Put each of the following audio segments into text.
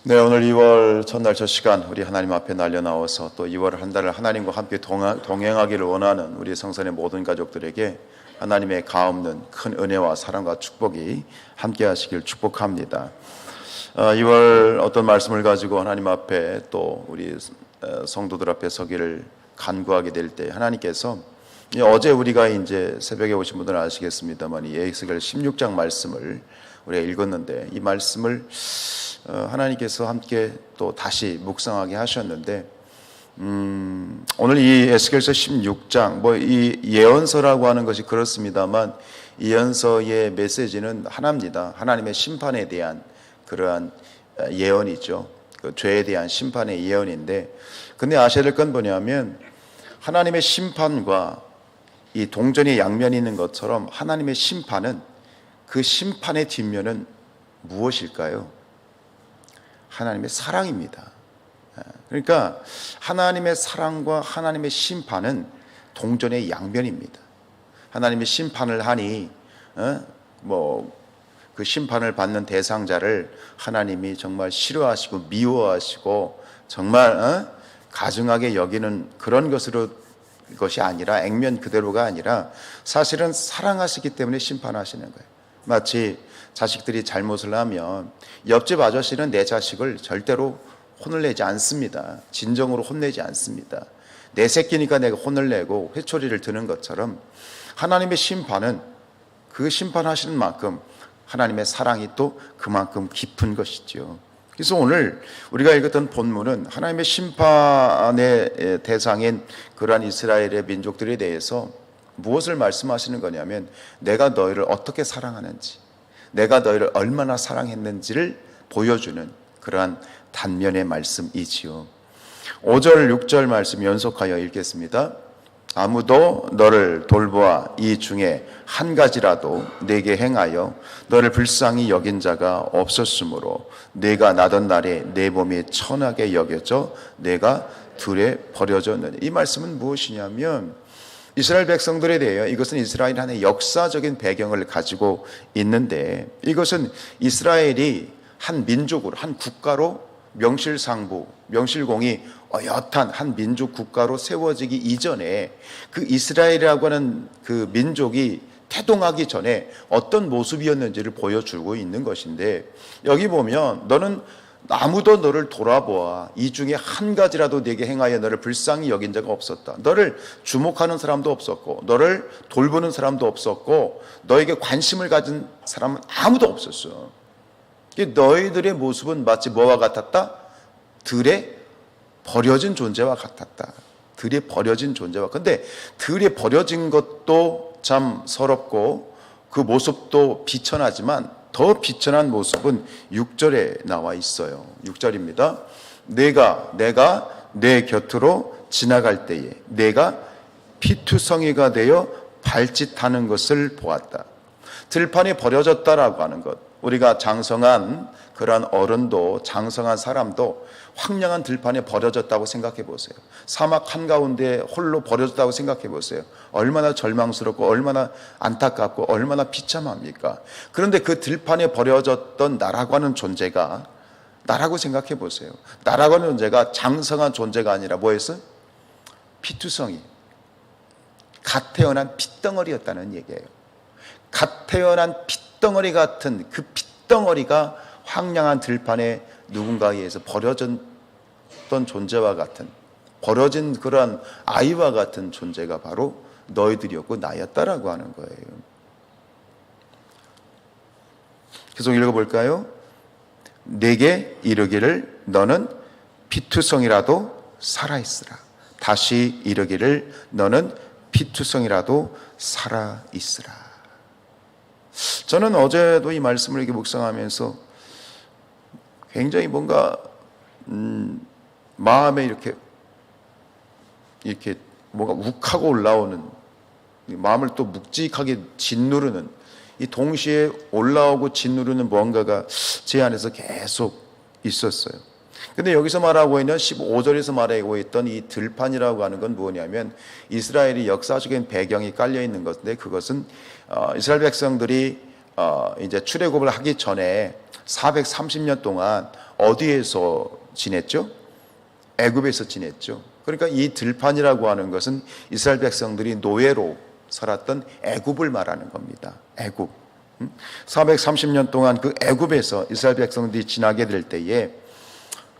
네, 오늘 2월 첫날 첫 시간 우리 하나님 앞에 날려 나와서 또 2월 한 달을 하나님과 함께 동행하기를 원하는 우리 성산의 모든 가족들에게 하나님의 가없는 큰 은혜와 사랑과 축복이 함께 하시길 축복합니다. 2월 어떤 말씀을 가지고 하나님 앞에 또 우리 성도들 앞에 서기를 간구하게 될 때 하나님께서 어제 우리가 이제 새벽에 오신 분들은 아시겠습니다만 이 에스겔 16장 말씀을 우리가 읽었는데 이 말씀을 하나님께서 함께 또 다시 묵상하게 하셨는데 오늘 이 에스겔서 16장 이 예언서라고 하는 것이 그렇습니다만 이 예언서의 메시지는 하나입니다. 하나님의 심판에 대한 그러한 예언이죠. 그 죄에 대한 심판의 예언인데 근데 아셔야 될 건 뭐냐면 하나님의 심판과 이 동전의 양면이 있는 것처럼 하나님의 심판은 그 심판의 뒷면은 무엇일까요? 하나님의 사랑입니다. 그러니까 하나님의 사랑과 하나님의 심판은 동전의 양면입니다. 하나님의 심판을 하니 그 심판을 받는 대상자를 하나님이 정말 싫어하시고 미워하시고 정말 가증하게 여기는 그런 것이 아니라 액면 그대로가 아니라 사실은 사랑하시기 때문에 심판하시는 거예요. 마치 자식들이 잘못을 하면 옆집 아저씨는 내 자식을 절대로 혼을 내지 않습니다. 진정으로 혼내지 않습니다. 내 새끼니까 내가 혼을 내고 회초리를 드는 것처럼 하나님의 심판은 그 심판하시는 만큼 하나님의 사랑이 또 그만큼 깊은 것이죠. 그래서 오늘 우리가 읽었던 본문은 하나님의 심판의 대상인 그러한 이스라엘의 민족들에 대해서 무엇을 말씀하시는 거냐면 내가 너희를 어떻게 사랑하는지, 내가 너희를 얼마나 사랑했는지를 보여주는 그러한 단면의 말씀이지요. 5절 6절 말씀 연속하여 읽겠습니다. 아무도 너를 돌보아 이 중에 한 가지라도 내게 행하여 너를 불쌍히 여긴 자가 없었으므로 내가 나던 날에 내 몸이 천하게 여겨져 내가 들에 버려졌느니. 이 말씀은 무엇이냐면 이스라엘 백성들에 대해 이것은 이스라엘 안에 역사적인 배경을 가지고 있는데 이것은 이스라엘이 한 민족으로 한 국가로 명실상부 명실공히 어엿한 한 민족 국가로 세워지기 이전에 그 이스라엘이라고 하는 그 민족이 태동하기 전에 어떤 모습이었는지를 보여주고 있는 것인데 여기 보면 너는 아무도 너를 돌아보아 이 중에 한 가지라도 내게 행하여 너를 불쌍히 여긴 자가 없었다. 너를 주목하는 사람도 없었고 너를 돌보는 사람도 없었고 너에게 관심을 가진 사람은 아무도 없었어. 너희들의 모습은 마치 뭐와 같았다? 들에 버려진 존재와 같았다. 들에 버려진 존재와. 근데 들에 버려진 것도 참 서럽고 그 모습도 비천하지만 더 비천한 모습은 6절에 나와 있어요. 6절입니다. 내가 내 곁으로 지나갈 때에 내가 피투성이가 되어 발짓하는 것을 보았다. 들판에 버려졌다라고 하는 것. 우리가 장성한 그러한 어른도 장성한 사람도 황량한 들판에 버려졌다고 생각해 보세요. 사막 한가운데 홀로 버려졌다고 생각해 보세요. 얼마나 절망스럽고 얼마나 안타깝고 얼마나 비참합니까? 그런데 그 들판에 버려졌던 나라고 하는 존재가 나라고 생각해 보세요. 나라고 하는 존재가 장성한 존재가 아니라 뭐였어요? 피투성이 갓 태어난 핏덩어리였다는 얘기예요. 갓 태어난 핏덩어리 같은 그 핏덩어리가 황량한 들판에 누군가에 의해서 버려졌던 존재와 같은 버려진 그러한 아이와 같은 존재가 바로 너희들이었고 나였다라고 하는 거예요. 계속 읽어볼까요? 내게 이르기를 너는 피투성이라도 살아있으라. 다시 이르기를 너는 피투성이라도 살아있으라. 저는 어제도 이 말씀을 이렇게 묵상하면서 굉장히 뭔가 마음에 이렇게 뭔가 욱하고 올라오는 마음을 또 묵직하게 짓누르는 이 동시에 올라오고 짓누르는 뭔가가 제 안에서 계속 있었어요. 근데 여기서 말하고 있는 15절에서 말하고 있던 이 들판이라고 하는 건 뭐냐면 이스라엘이 역사적인 배경이 깔려 있는 것인데 그것은 이스라엘 백성들이 이제 출애굽을 하기 전에 430년 동안 어디에서 지냈죠? 애굽에서 지냈죠. 그러니까 이 들판이라고 하는 것은 이스라엘 백성들이 노예로 살았던 애굽을 말하는 겁니다. 애굽. 430년 동안 그 애굽에서 이스라엘 백성들이 지나게 될 때에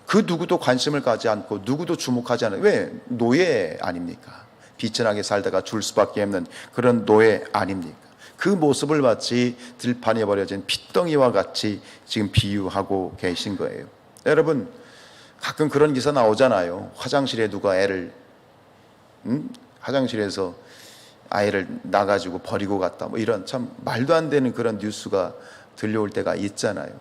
그 누구도 관심을 가지 않고 누구도 주목하지 않아요. 왜? 노예 아닙니까? 비천하게 살다가 줄 수밖에 없는 그런 노예 아닙니까? 그 모습을 마치 들판에 버려진 핏덩이와 같이 지금 비유하고 계신 거예요. 여러분, 가끔 그런 기사 나오잖아요. 화장실에 누가 화장실에서 아이를 놔가지고 버리고 갔다. 뭐 이런 참 말도 안 되는 그런 뉴스가 들려올 때가 있잖아요.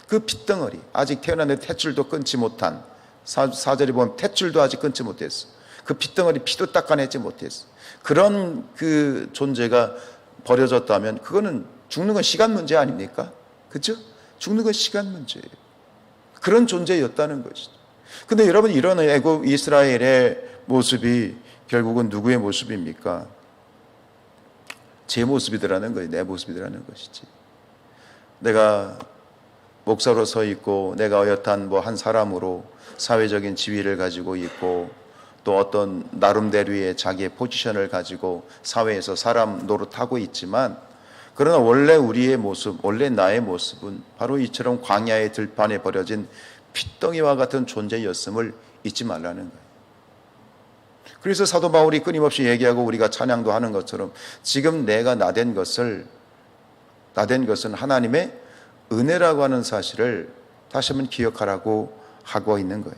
그 핏덩어리, 아직 태어났는데 탯줄도 끊지 못한, 사절에 보면 탯줄도 아직 끊지 못했어. 그 핏덩어리 피도 닦아내지 못했어. 그런 그 존재가 버려졌다면 그거는 죽는 건 시간 문제 아닙니까? 그렇죠? 죽는 건 시간 문제예요. 그런 존재였다는 것이죠. 근데 여러분, 이런 애굽 이스라엘의 모습이 결국은 누구의 모습입니까? 제 모습이더라는 거예요. 내 모습이더라는 것이지. 내가 목사로 서 있고 내가 어엿한 한 사람으로 사회적인 지위를 가지고 있고 또 어떤 나름대로의 자기의 포지션을 가지고 사회에서 사람 노릇하고 있지만, 그러나 원래 우리의 모습, 원래 나의 모습은 바로 이처럼 광야의 들판에 버려진 핏덩이와 같은 존재였음을 잊지 말라는 거예요. 그래서 사도 바울이 끊임없이 얘기하고 우리가 찬양도 하는 것처럼 지금 내가 나된 것은 하나님의 은혜라고 하는 사실을 다시 한번 기억하라고 하고 있는 거예요.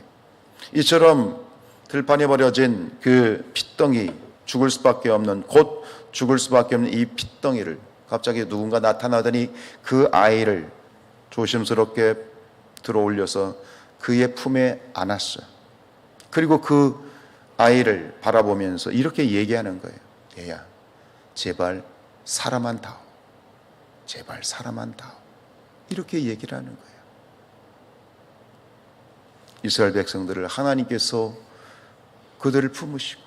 이처럼 들판에 버려진 그 핏덩이, 죽을 수밖에 없는, 곧 죽을 수밖에 없는 이 핏덩이를 갑자기 누군가 나타나더니 그 아이를 조심스럽게 들어올려서 그의 품에 안았어요. 그리고 그 아이를 바라보면서 이렇게 얘기하는 거예요. 얘야, 제발 사람만 다오. 제발 사람만 다오. 이렇게 얘기를 하는 거예요. 이스라엘 백성들을 하나님께서 그들을 품으시고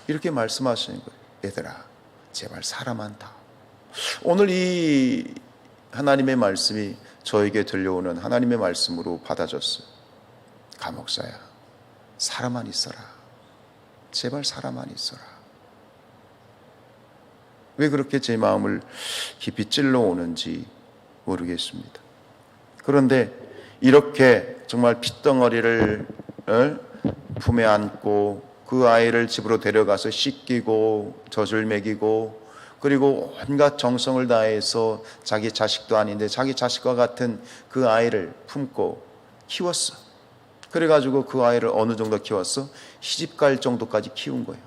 이렇게 말씀하시는 거예요. 얘들아, 제발 사람만 다오. 오늘 이 하나님의 말씀이 저에게 들려오는 하나님의 말씀으로 받아졌어요. 가목사야, 사람만 있어라. 제발 사람만 있어라. 왜 그렇게 제 마음을 깊이 찔러오는지 모르겠습니다. 그런데 이렇게 정말 핏덩어리를 품에 안고 그 아이를 집으로 데려가서 씻기고 젖을 먹이고 그리고 온갖 정성을 다해서 자기 자식도 아닌데 자기 자식과 같은 그 아이를 품고 키웠어. 그래가지고 그 아이를 어느 정도 키웠어? 시집갈 정도까지 키운 거예요.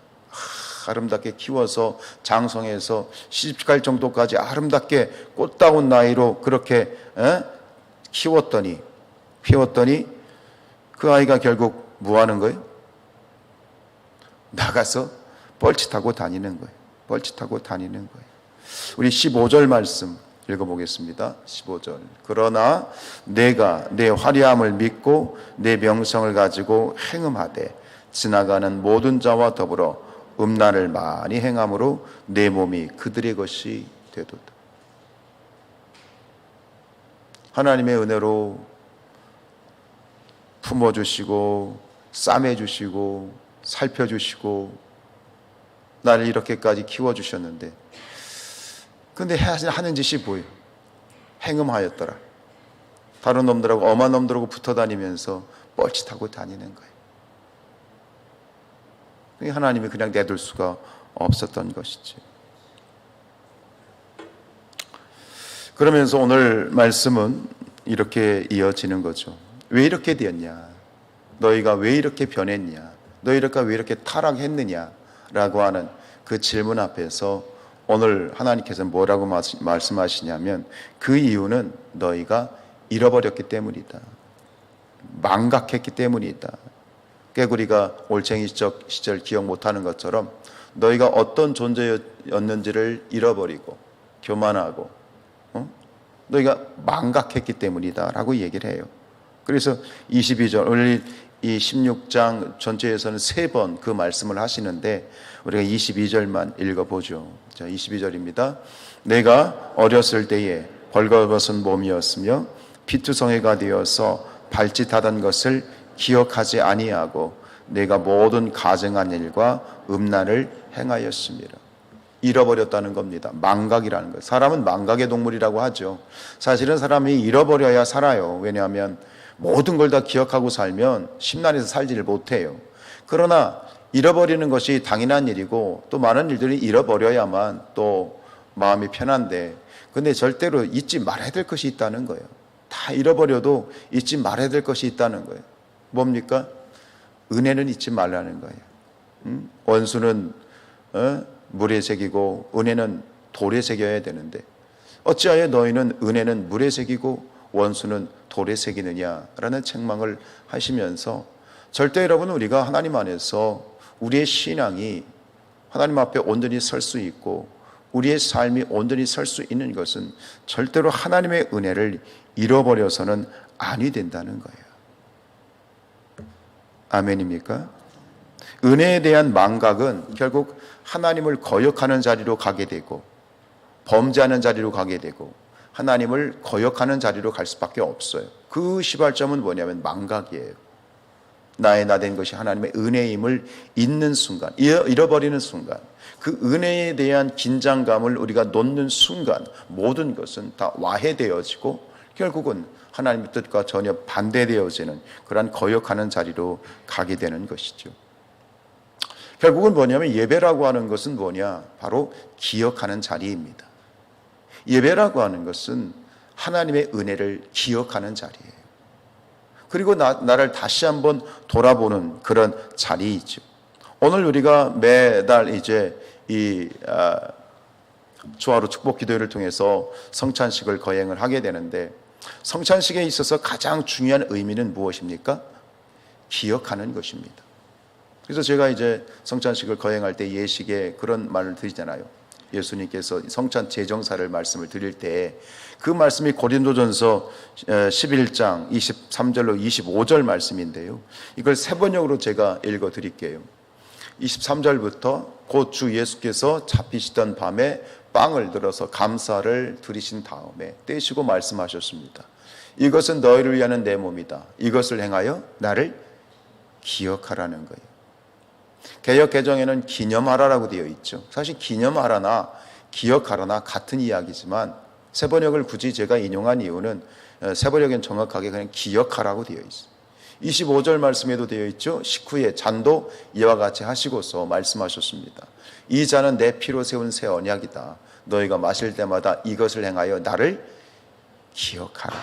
아름답게 키워서 장성해서 시집갈 정도까지 아름답게 꽃다운 나이로 그렇게 키웠더니 그 아이가 결국 뭐 하는 거예요? 나가서 뻘짓하고 다니는 거예요. 뻘짓하고 다니는 거예요. 우리 15절 말씀 읽어보겠습니다. 15절. 그러나 내가 내 화려함을 믿고 내 명성을 가지고 행음하되 지나가는 모든 자와 더불어 음란을 많이 행함으로 내 몸이 그들의 것이 되도다. 하나님의 은혜로 품어주시고 싸매주시고 살펴주시고 나를 이렇게까지 키워주셨는데 근데 하는 짓이 뭐예요? 행음하였더라. 다른 놈들하고 엄한 놈들하고 붙어다니면서 뻘짓하고 다니는 거예요. 하나님이 그냥 내둘 수가 없었던 것이지. 그러면서 오늘 말씀은 이렇게 이어지는 거죠. 왜 이렇게 되었냐? 너희가 왜 이렇게 변했냐? 너희가 왜 이렇게 타락했느냐? 라고 하는 그 질문 앞에서 오늘 하나님께서 뭐라고 말씀하시냐면 그 이유는 너희가 잃어버렸기 때문이다. 망각했기 때문이다. 깨구리가 올챙이 시절 기억 못하는 것처럼 너희가 어떤 존재였는지를 잃어버리고 교만하고 너희가 망각했기 때문이다 라고 얘기를 해요. 그래서 22절 오늘 이 16장 전체에서는 3번 그 말씀을 하시는데 우리가 22절만 읽어보죠. 자, 22절입니다. 내가 어렸을 때에 벌거벗은 몸이었으며 피투성이가 되어서 발짓하던 것을 기억하지 아니하고 내가 모든 가증한 일과 음란을 행하였습니다. 잃어버렸다는 겁니다. 망각이라는 거예요. 사람은 망각의 동물이라고 하죠. 사실은 사람이 잃어버려야 살아요. 왜냐하면 모든 걸 다 기억하고 살면 심란해서 살지를 못해요. 그러나 잃어버리는 것이 당연한 일이고 또 많은 일들이 잃어버려야만 또 마음이 편한데, 근데 절대로 잊지 말아야 될 것이 있다는 거예요. 다 잃어버려도 잊지 말아야 될 것이 있다는 거예요. 뭡니까? 은혜는 잊지 말라는 거예요. 원수는 물에 새기고 은혜는 돌에 새겨야 되는데 어찌하여 너희는 은혜는 물에 새기고 원수는 돌에 새기느냐라는 책망을 하시면서, 절대 여러분, 우리가 하나님 안에서 우리의 신앙이 하나님 앞에 온전히 설 수 있고 우리의 삶이 온전히 설 수 있는 것은 절대로 하나님의 은혜를 잃어버려서는 아니 된다는 거예요. 아멘입니까? 은혜에 대한 망각은 결국 하나님을 거역하는 자리로 가게 되고 범죄하는 자리로 가게 되고 하나님을 거역하는 자리로 갈 수밖에 없어요. 그 시발점은 뭐냐면 망각이에요. 나의 나된 것이 하나님의 은혜임을 잊는 순간, 잃어버리는 순간, 그 은혜에 대한 긴장감을 우리가 놓는 순간 모든 것은 다 와해되어지고 결국은 하나님의 뜻과 전혀 반대되어지는 그러한 거역하는 자리로 가게 되는 것이죠. 결국은 뭐냐면 예배라고 하는 것은 뭐냐? 바로 기억하는 자리입니다. 예배라고 하는 것은 하나님의 은혜를 기억하는 자리예요. 그리고 나를 다시 한번 돌아보는 그런 자리이죠. 오늘 우리가 매달 이제 이 조화로 축복 기도회를 통해서 성찬식을 거행을 하게 되는데, 성찬식에 있어서 가장 중요한 의미는 무엇입니까? 기억하는 것입니다. 그래서 제가 이제 성찬식을 거행할 때 예식에 그런 말을 드리잖아요. 예수님께서 성찬 제정사를 말씀을 드릴 때 그 말씀이 고린도전서 11장 23절로 25절 말씀인데요. 이걸 세 번역으로 제가 읽어 드릴게요. 23절부터 곧 주 예수께서 잡히시던 밤에 빵을 들어서 감사를 드리신 다음에 떼시고 말씀하셨습니다. 이것은 너희를 위하는 내 몸이다. 이것을 행하여 나를 기억하라는 거예요. 개역 개정에는 기념하라라고 되어 있죠. 사실 기념하라나 기억하라나 같은 이야기지만 세번역을 굳이 제가 인용한 이유는 세번역엔 정확하게 그냥 기억하라고 되어 있어요. 25절 말씀에도 되어 있죠. 식후에 잔도 이와 같이 하시고서 말씀하셨습니다. 이 잔은 내 피로 세운 새 언약이다. 너희가 마실 때마다 이것을 행하여 나를 기억하라.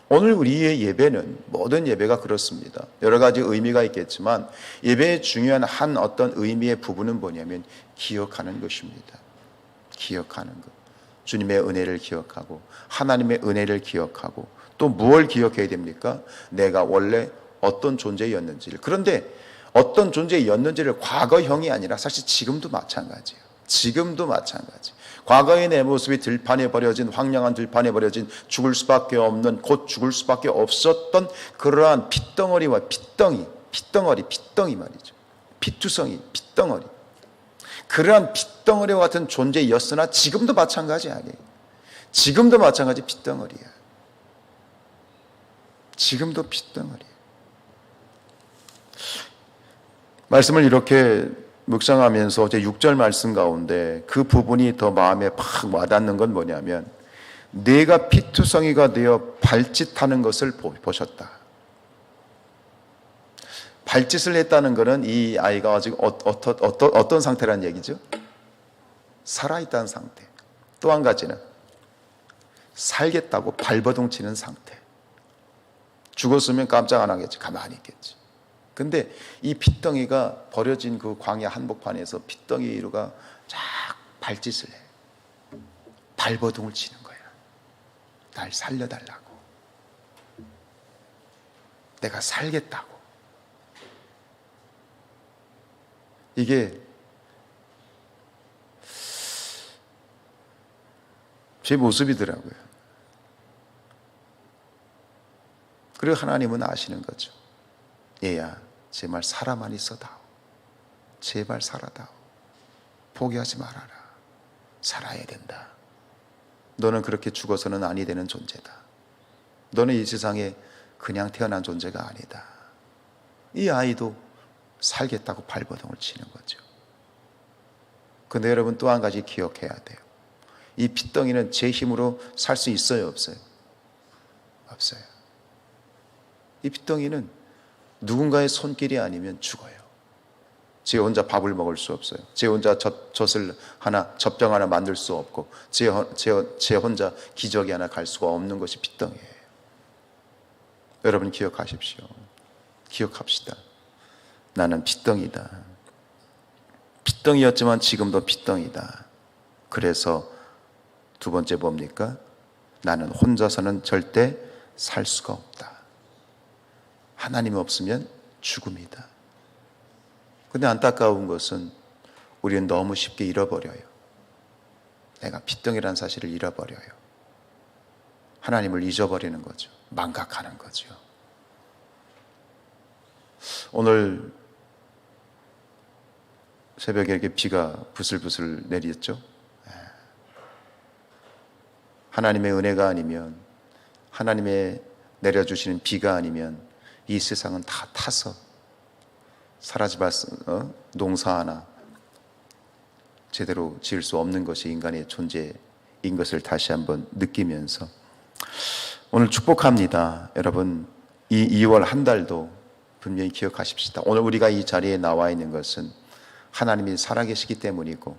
오늘 우리의 예배는, 모든 예배가 그렇습니다. 여러 가지 의미가 있겠지만 예배의 중요한 한 어떤 의미의 부분은 뭐냐면 기억하는 것입니다. 기억하는 것. 주님의 은혜를 기억하고 하나님의 은혜를 기억하고 또 무엇을 기억해야 됩니까? 내가 원래 어떤 존재였는지를. 그런데 어떤 존재였는지를 과거형이 아니라 사실 지금도 마찬가지예요. 지금도 마찬가지. 과거의 내 모습이 들판에 버려진, 황량한 들판에 버려진, 죽을 수밖에 없는, 곧 죽을 수밖에 없었던 그러한 핏덩어리와 핏덩이 말이죠. 피투성이, 핏덩어리. 그러한 핏덩어리와 같은 존재였으나 지금도 마찬가지 아니에요. 지금도 마찬가지 핏덩어리야. 지금도 핏덩어리야. 말씀을 이렇게 묵상하면서 제 6절 말씀 가운데 그 부분이 더 마음에 팍 와닿는 건 뭐냐면, 내가 피투성이가 되어 발짓하는 것을 보셨다. 발짓을 했다는 것은 이 아이가 아직 어떤 상태라는 얘기죠? 살아있다는 상태. 또 한 가지는 살겠다고 발버둥 치는 상태. 죽었으면 깜짝 안 하겠지. 가만히 있겠지. 근데 이 핏덩이가 버려진 그 광야 한복판에서 핏덩이가 쫙 발짓을 해. 발버둥을 치는 거야. 날 살려달라고. 내가 살겠다고. 이게 제 모습이더라고요. 그리고 하나님은 아시는 거죠. 얘야, 제발 살아만 있어다오. 제발 살아다오. 포기하지 말아라. 살아야 된다. 너는 그렇게 죽어서는 아니 되는 존재다. 너는 이 세상에 그냥 태어난 존재가 아니다. 이 아이도 살겠다고 발버둥을 치는 거죠. 근데 여러분 또 한 가지 기억해야 돼요. 이 핏덩이는 제 힘으로 살 수 있어요, 없어요? 없어요. 이 핏덩이는 누군가의 손길이 아니면 죽어요. 제 혼자 밥을 먹을 수 없어요. 제 혼자 젖을 하나, 젖병 하나 만들 수 없고, 제 혼자 기저귀 하나 갈 수가 없는 것이 핏덩이에요. 여러분 기억하십시오. 기억합시다. 나는 핏덩이다. 핏덩이였지만 지금도 핏덩이다. 그래서 두 번째 뭡니까? 나는 혼자서는 절대 살 수가 없다. 하나님 없으면 죽음이다. 근데 안타까운 것은 우리는 너무 쉽게 잃어버려요. 내가 핏덩이라는 사실을 잃어버려요. 하나님을 잊어버리는 거죠. 망각하는 거죠. 오늘 새벽에 이렇게 비가 부슬부슬 내렸죠. 하나님의 은혜가 아니면, 하나님의 내려주시는 비가 아니면 이 세상은 다 타서 사라지발 농사 하나 제대로 지을 수 없는 것이 인간의 존재인 것을 다시 한번 느끼면서 오늘 축복합니다. 여러분, 이 2월 한 달도 분명히 기억하십시다. 오늘 우리가 이 자리에 나와 있는 것은 하나님이 살아계시기 때문이고,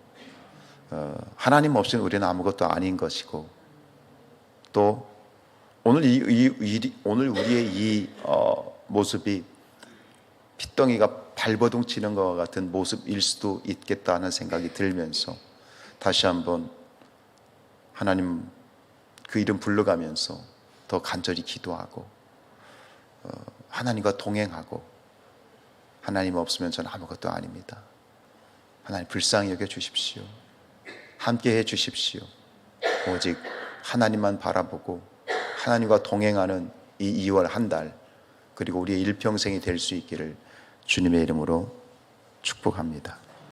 하나님 없이는 우리는 아무것도 아닌 것이고, 또 오늘 오늘 우리의 이 모습이 핏덩이가 발버둥 치는 것과 같은 모습일 수도 있겠다는 생각이 들면서 다시 한번 하나님 그 이름 불러가면서 더 간절히 기도하고, 하나님과 동행하고, 하나님 없으면 저는 아무것도 아닙니다. 하나님 불쌍히 여겨 주십시오. 함께 해 주십시오. 오직 하나님만 바라보고 하나님과 동행하는 이 2월 한 달, 그리고 우리의 일평생이 될 수 있기를 주님의 이름으로 축복합니다.